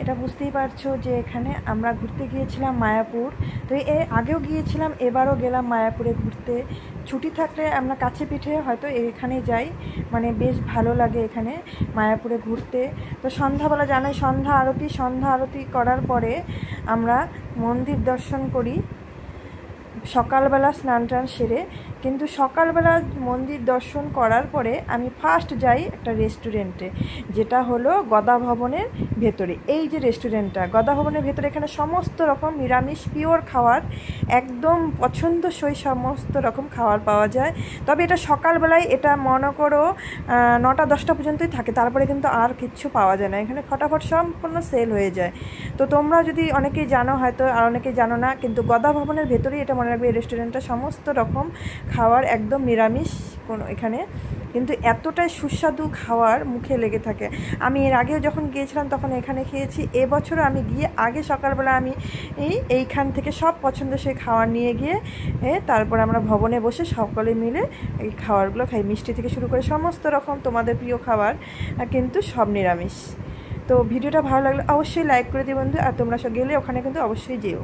এটা বুঝতেই পারছো যে এখানে আমরা ঘুরতে গিয়েছিলাম মায়াপুর। তো এর আগেও গিয়েছিলাম, এবারও গেলাম মায়াপুরে ঘুরতে। ছুটি থাকলে আমরা কাছে পিঠে হয়তো এখানে যাই, মানে বেশ ভালো লাগে এখানে মায়াপুরে ঘুরতে। তো সন্ধ্যাবেলা জানাই সন্ধ্যা আরতি করার পরে আমরা মন্দির দর্শন করি সকালবেলা স্নান টান সেরে। কিন্তু সকালবেলা মন্দির দর্শন করার পরে আমি ফার্স্ট যাই একটা রেস্টুরেন্টে, যেটা হলো গদা ভবনের ভেতরে। এই যে রেস্টুরেন্টটা গদা ভবনের ভেতরে, এখানে সমস্ত রকম নিরামিষ পিওর খাবার, একদম পছন্দসই সমস্ত রকম খাবার পাওয়া যায়। তবে এটা সকালবেলায়, এটা মনে করো 9টা-10টা পর্যন্তই থাকে, তারপরে কিন্তু আর কিচ্ছু পাওয়া যায় না। এখানে ফটাফট সম্পূর্ণ সেল হয়ে যায়। তো তোমরা যদি অনেকেই জানো হয়তো, আর অনেকেই জানো না, কিন্তু গদা ভবনের ভেতরেই এটা মনে রাখবে এই রেস্টুরেন্টটা সমস্ত রকম খাবার একদম নিরামিষ কোনো এখানে, কিন্তু এতটাই সুস্বাদু খাবার মুখে লেগে থাকে। আমি এর আগেও যখন গিয়েছিলাম তখন এখানে খেয়েছি, এবছরও আমি গিয়ে আগে সকালবেলা আমি এইখান থেকে সব পছন্দসই খাবার নিয়ে গিয়ে তারপর আমরা ভবনে বসে সকলে মিলে এই খাবারগুলো খাই। মিষ্টি থেকে শুরু করে সমস্ত রকম তোমাদের প্রিয় খাবার, কিন্তু সব নিরামিষ। তো ভিডিওটা ভালো লাগলে অবশ্যই লাইক করে দিও বন্ধু, আর তোমরা সব গেলে ওখানে কিন্তু অবশ্যই যেও।